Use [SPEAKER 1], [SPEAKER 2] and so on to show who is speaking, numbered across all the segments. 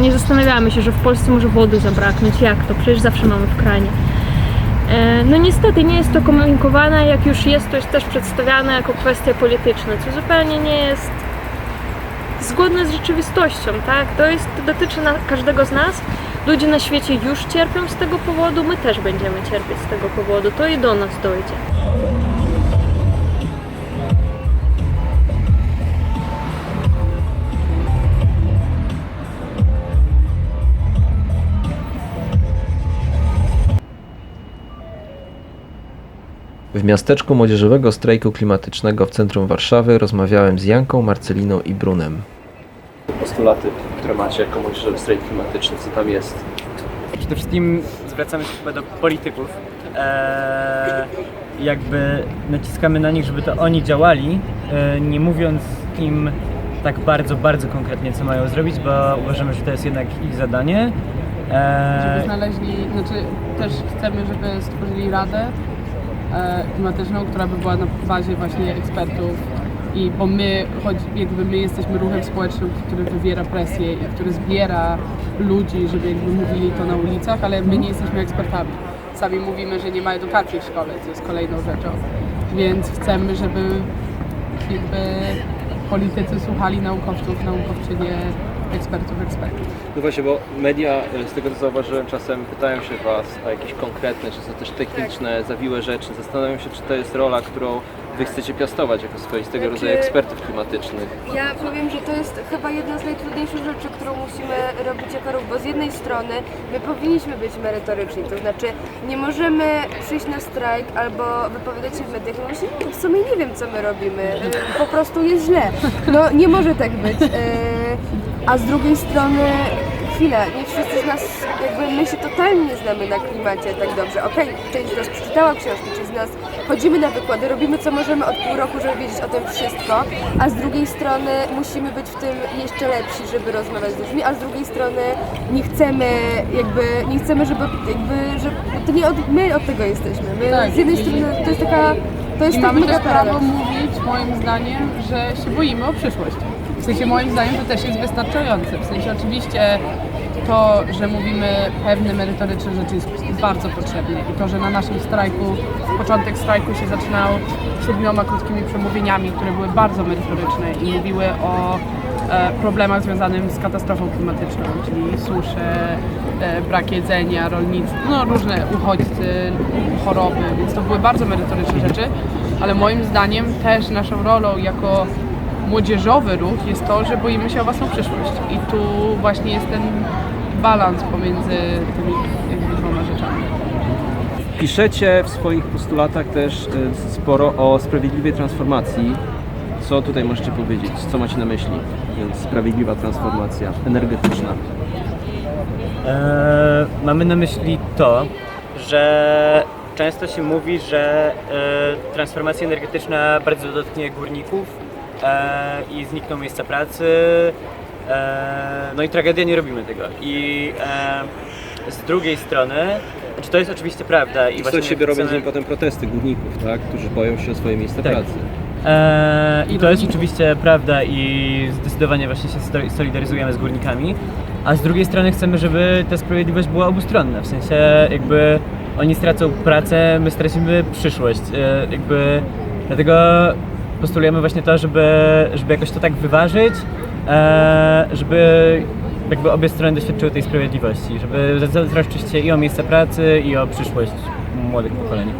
[SPEAKER 1] nie zastanawiamy się, że w Polsce może wody zabraknąć. Jak to? Przecież zawsze mamy w kranie. No niestety nie jest to komunikowane, jak już jest, to jest też przedstawiane jako kwestia polityczna, co zupełnie nie jest zgodne z rzeczywistością, tak? To dotyczy każdego z nas. Ludzie na świecie już cierpią z tego powodu, my też będziemy cierpieć z tego powodu, to i do nas dojdzie.
[SPEAKER 2] W miasteczku młodzieżowego strajku klimatycznego w centrum Warszawy rozmawiałem z Janką, Marceliną i Brunem. Postulaty, które macie jako młodzieżowy strajk klimatyczny, co tam jest?
[SPEAKER 3] Przede wszystkim zwracamy się chyba do polityków. Jakby naciskamy na nich, żeby to oni działali, nie mówiąc im tak bardzo konkretnie, co mają zrobić, bo uważamy, że to jest jednak ich zadanie.
[SPEAKER 4] Żeby znaleźli, też chcemy, żeby stworzyli radę klimatyczną, która by była na bazie właśnie ekspertów bo my, choć jakby my jesteśmy ruchem społecznym, który wywiera presję i który zbiera ludzi, żeby jakby mówili to na ulicach, ale my nie jesteśmy ekspertami. Sami mówimy, że nie ma edukacji w szkole, co jest kolejną rzeczą. Więc chcemy, żeby jakby politycy słuchali naukowców, naukowczynie ekspertów.
[SPEAKER 2] No właśnie, bo media, z tego co zauważyłem, czasem pytają się Was o jakieś konkretne, czy też techniczne, zawiłe rzeczy. Zastanawiam się, czy to jest rola, którą Wy chcecie piastować jako swoistego rodzaju ekspertów klimatycznych.
[SPEAKER 5] Ja powiem, że to jest chyba jedna z najtrudniejszych rzeczy, którą musimy robić jako ruch, bo z jednej strony my powinniśmy być merytoryczni, to znaczy nie możemy przyjść na strajk albo wypowiadać się w mediach, no właśnie w sumie nie wiem, co my robimy, po prostu jest źle. No nie może tak być. A z drugiej strony, chwila, nie wszyscy z nas, jakby my się totalnie nie znamy na klimacie tak dobrze. Okej, część z nas przeczytała książki, część z nas chodzimy na wykłady, robimy co możemy od pół roku, żeby wiedzieć o tym wszystko, a z drugiej strony musimy być w tym jeszcze lepsi, żeby rozmawiać z ludźmi, a z drugiej strony nie chcemy, żeby to nie my od tego jesteśmy. My
[SPEAKER 4] Tak,
[SPEAKER 5] z jednej strony to jest
[SPEAKER 4] I
[SPEAKER 5] tak
[SPEAKER 4] mamy
[SPEAKER 5] mega
[SPEAKER 4] też prawo
[SPEAKER 5] paradoks.
[SPEAKER 4] mówić, moim zdaniem, że się boimy o przyszłość. W sensie moim zdaniem to też jest wystarczające. W sensie oczywiście to, że mówimy pewne merytoryczne rzeczy jest bardzo potrzebne i to, że na naszym strajku, początek strajku się zaczynał 7 krótkimi przemówieniami, które były bardzo merytoryczne i mówiły o problemach związanych z katastrofą klimatyczną, czyli susze, brak jedzenia, rolnictwo, no różne uchodźcy, choroby, więc to były bardzo merytoryczne rzeczy, ale moim zdaniem też naszą rolą jako młodzieżowy ruch jest to, że boimy się o własną przyszłość i tu właśnie jest ten balans pomiędzy tymi jakby 2 rzeczami.
[SPEAKER 2] Piszecie w swoich postulatach też sporo o sprawiedliwej transformacji. Co tutaj możecie powiedzieć? Co macie na myśli? Więc sprawiedliwa transformacja energetyczna.
[SPEAKER 3] Mamy na myśli to, że często się mówi, że transformacja energetyczna bardzo dotknie górników i znikną miejsca pracy. No i tragedia, nie robimy tego. I z drugiej strony, znaczy to jest oczywiście prawda.
[SPEAKER 2] I właśnie siebie robią z nim potem protesty górników, tak? Którzy boją się o swoje miejsca pracy.
[SPEAKER 3] I to jest oczywiście prawda i zdecydowanie właśnie się solidaryzujemy z górnikami, a z drugiej strony chcemy, żeby ta sprawiedliwość była obustronna, w sensie jakby oni stracą pracę, my stracimy przyszłość, dlatego postulujemy właśnie to, żeby jakoś to tak wyważyć, żeby jakby obie strony doświadczyły tej sprawiedliwości, żeby zatroszczyć się i o miejsca pracy, i o przyszłość młodych pokoleń.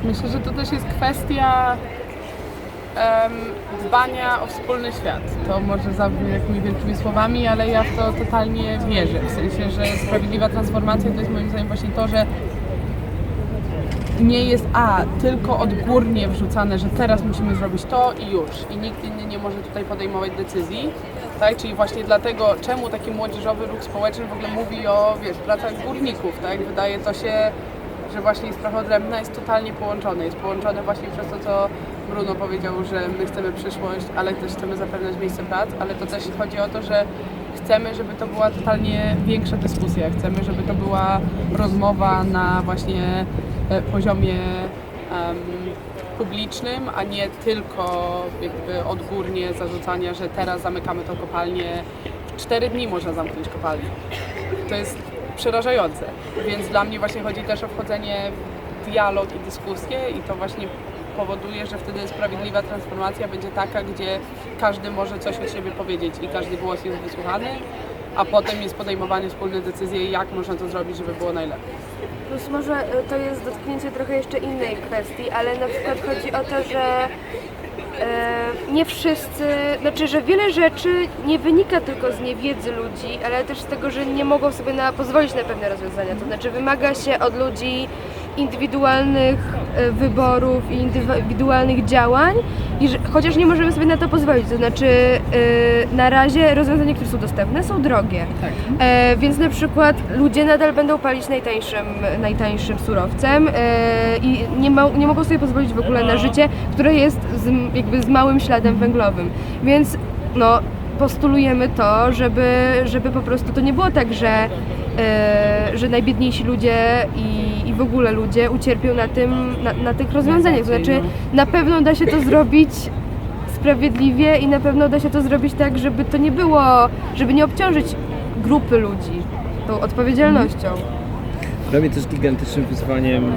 [SPEAKER 4] Myślę, że to też jest kwestia dbania o wspólny świat. To może zabrzmi jakimiś wielkimi słowami, ale ja w to totalnie wierzę. W sensie, że sprawiedliwa transformacja to jest moim zdaniem właśnie to, że nie jest tylko odgórnie wrzucane, że teraz musimy zrobić to i już. I nikt inny nie może tutaj podejmować decyzji. Tak? Czyli właśnie dlatego, czemu taki młodzieżowy ruch społeczny w ogóle mówi o pracach górników. Tak? Wydaje to się, że właśnie sprawa odrębna jest totalnie połączone. Jest połączone właśnie przez to, co Bruno powiedział, że my chcemy przyszłość, ale też chcemy zapewniać miejsce pracy, ale to też chodzi o to, że chcemy, żeby to była totalnie większa dyskusja. Chcemy, żeby to była rozmowa na właśnie poziomie publicznym, a nie tylko jakby odgórnie zarzucania, że teraz zamykamy tą kopalnię, 4 dni można zamknąć kopalnię. To jest przerażające, więc dla mnie właśnie chodzi też o wchodzenie w dialog i dyskusję i to właśnie powoduje, że wtedy sprawiedliwa transformacja będzie taka, gdzie każdy może coś od siebie powiedzieć i każdy głos jest wysłuchany, a potem jest podejmowanie wspólne decyzje, jak można to zrobić, żeby było najlepiej.
[SPEAKER 5] Plus może to jest dotknięcie trochę jeszcze innej kwestii, ale na przykład chodzi o to, że nie wszyscy, znaczy, że wiele rzeczy nie wynika tylko z niewiedzy ludzi, ale też z tego, że nie mogą sobie pozwolić na pewne rozwiązania. To znaczy wymaga się od ludzi indywidualnych wyborów i indywidualnych działań, chociaż nie możemy sobie na to pozwolić. To znaczy na razie rozwiązania, które są dostępne, są drogie.
[SPEAKER 4] Tak.
[SPEAKER 5] Więc na przykład ludzie nadal będą palić najtańszym surowcem i nie mogą sobie pozwolić w ogóle na życie, które jest jakby z małym śladem węglowym. Więc no, postulujemy to, żeby po prostu to nie było tak, że najbiedniejsi ludzie i w ogóle ludzie ucierpią na tych rozwiązaniach. To znaczy na pewno da się to zrobić sprawiedliwie i na pewno da się to zrobić tak, żeby to nie było, żeby nie obciążyć grupy ludzi tą odpowiedzialnością.
[SPEAKER 2] Dla mnie też gigantycznym wyzwaniem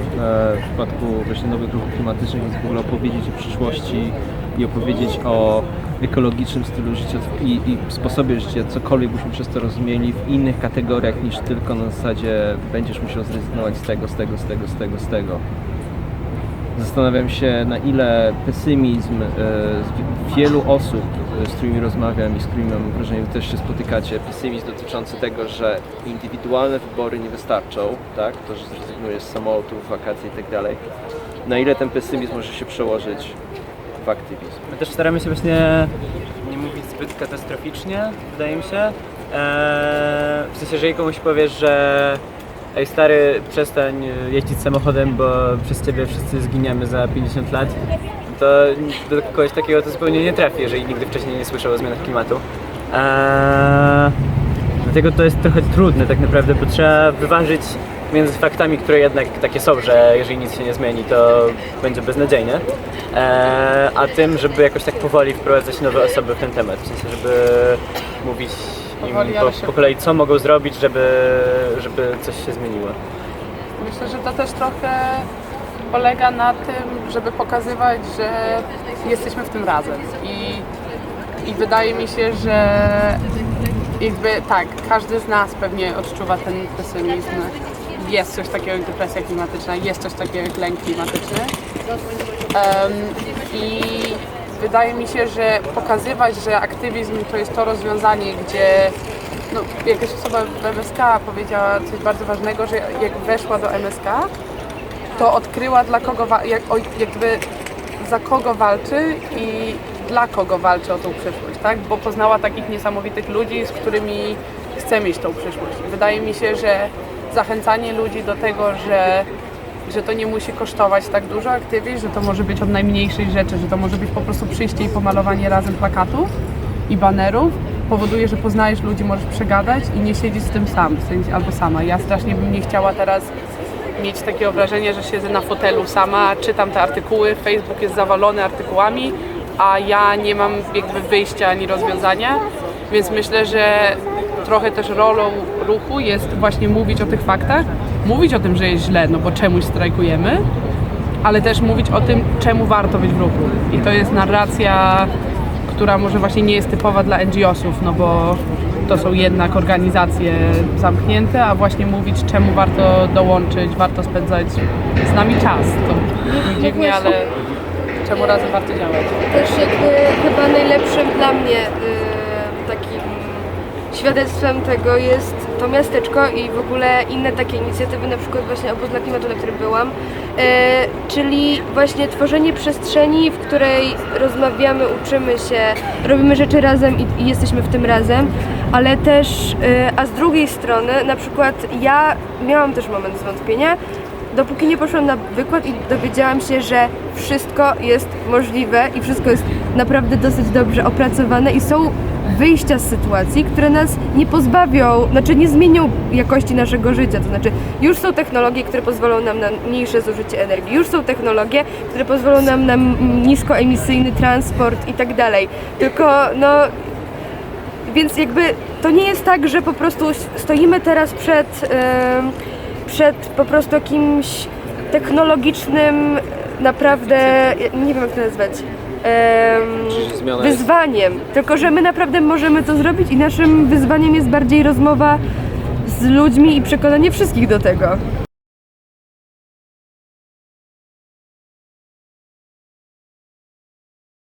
[SPEAKER 2] w przypadku właśnie nowych ruchów klimatycznych jest w ogóle opowiedzieć o przyszłości i opowiedzieć o ekologicznym stylu życia i sposobie życia, cokolwiek byśmy przez to rozumieli w innych kategoriach niż tylko na zasadzie będziesz musiał zrezygnować z tego. Zastanawiam się, na ile pesymizm wielu osób, z którymi rozmawiam i z którymi mam wrażenie, że też się spotykacie, pesymizm dotyczący tego, że indywidualne wybory nie wystarczą, tak? To, że zrezygnujesz z samolotów, wakacji i tak dalej. Na ile ten pesymizm może się przełożyć w aktywizm?
[SPEAKER 3] My też staramy się właśnie nie mówić zbyt katastroficznie, wydaje mi się. W sensie, jeżeli komuś powiesz, że ej stary, przestań jeździć samochodem, bo przez ciebie wszyscy zginiemy za 50 lat, to do kogoś takiego to zupełnie nie trafi, jeżeli nigdy wcześniej nie słyszał o zmianach klimatu. Dlatego to jest trochę trudne tak naprawdę, bo trzeba wyważyć między faktami, które jednak takie są, że jeżeli nic się nie zmieni, to będzie beznadziejnie, a tym, żeby jakoś tak powoli wprowadzać nowe osoby w ten temat, w sensie, żeby mówić im po kolei, co mogą zrobić, żeby coś się zmieniło.
[SPEAKER 4] Myślę, że to też trochę polega na tym, żeby pokazywać, że jesteśmy w tym razem i wydaje mi się, że jakby tak, każdy z nas pewnie odczuwa ten pesymizm. Jest coś takiego jak depresja klimatyczna, jest coś takiego jak lęk klimatyczny. I wydaje mi się, że pokazywać, że aktywizm to jest to rozwiązanie, gdzie no, jakaś osoba w MSK powiedziała coś bardzo ważnego, że jak weszła do MSK, to odkryła jakby za kogo walczy i dla kogo walczy o tą przyszłość, tak? Bo poznała takich niesamowitych ludzi, z którymi chce mieć tą przyszłość. Wydaje mi się, że zachęcanie ludzi do tego, że to nie musi kosztować tak dużo aktywizm, że to może być od najmniejszej rzeczy, że to może być po prostu przyjście i pomalowanie razem plakatów i banerów, powoduje, że poznajesz ludzi, możesz przegadać i nie siedzieć z tym sam, w sensie, albo sama. Ja strasznie bym nie chciała teraz mieć takie wrażenie, że siedzę na fotelu sama, czytam te artykuły, Facebook jest zawalony artykułami, a ja nie mam jakby wyjścia ani rozwiązania, więc myślę, że trochę też rolą ruchu jest właśnie mówić o tych faktach, mówić o tym, że jest źle, no bo czemuś strajkujemy, ale też mówić o tym, czemu warto być w ruchu. I to jest narracja, która może właśnie nie jest typowa dla NGO-sów, no bo to są jednak organizacje zamknięte, a właśnie mówić, czemu warto dołączyć, warto spędzać z nami czas. To dziwnie, ale czemu razem warto działać.
[SPEAKER 5] Też jakby chyba najlepszym dla mnie takim świadectwem tego jest to miasteczko i w ogóle inne takie inicjatywy, na przykład właśnie Obóz dla Klimatu, na którym byłam, czyli właśnie tworzenie przestrzeni, w której rozmawiamy, uczymy się, robimy rzeczy razem i jesteśmy w tym razem, ale też, a z drugiej strony, na przykład ja miałam też moment zwątpienia, dopóki nie poszłam na wykład i dowiedziałam się, że wszystko jest możliwe i wszystko jest naprawdę dosyć dobrze opracowane i są wyjścia z sytuacji, które nas nie pozbawią, znaczy nie zmienią jakości naszego życia, to znaczy już są technologie, które pozwolą nam na mniejsze zużycie energii, już są technologie, które pozwolą nam na niskoemisyjny transport i tak dalej, tylko no Więc jakby to nie jest tak, że po prostu stoimy teraz przed po prostu jakimś technologicznym, naprawdę, nie wiem jak to nazwać,
[SPEAKER 2] Czyli zmiana jest-
[SPEAKER 5] wyzwaniem. Tylko że my naprawdę możemy to zrobić i naszym wyzwaniem jest bardziej rozmowa z ludźmi i przekonanie wszystkich do tego.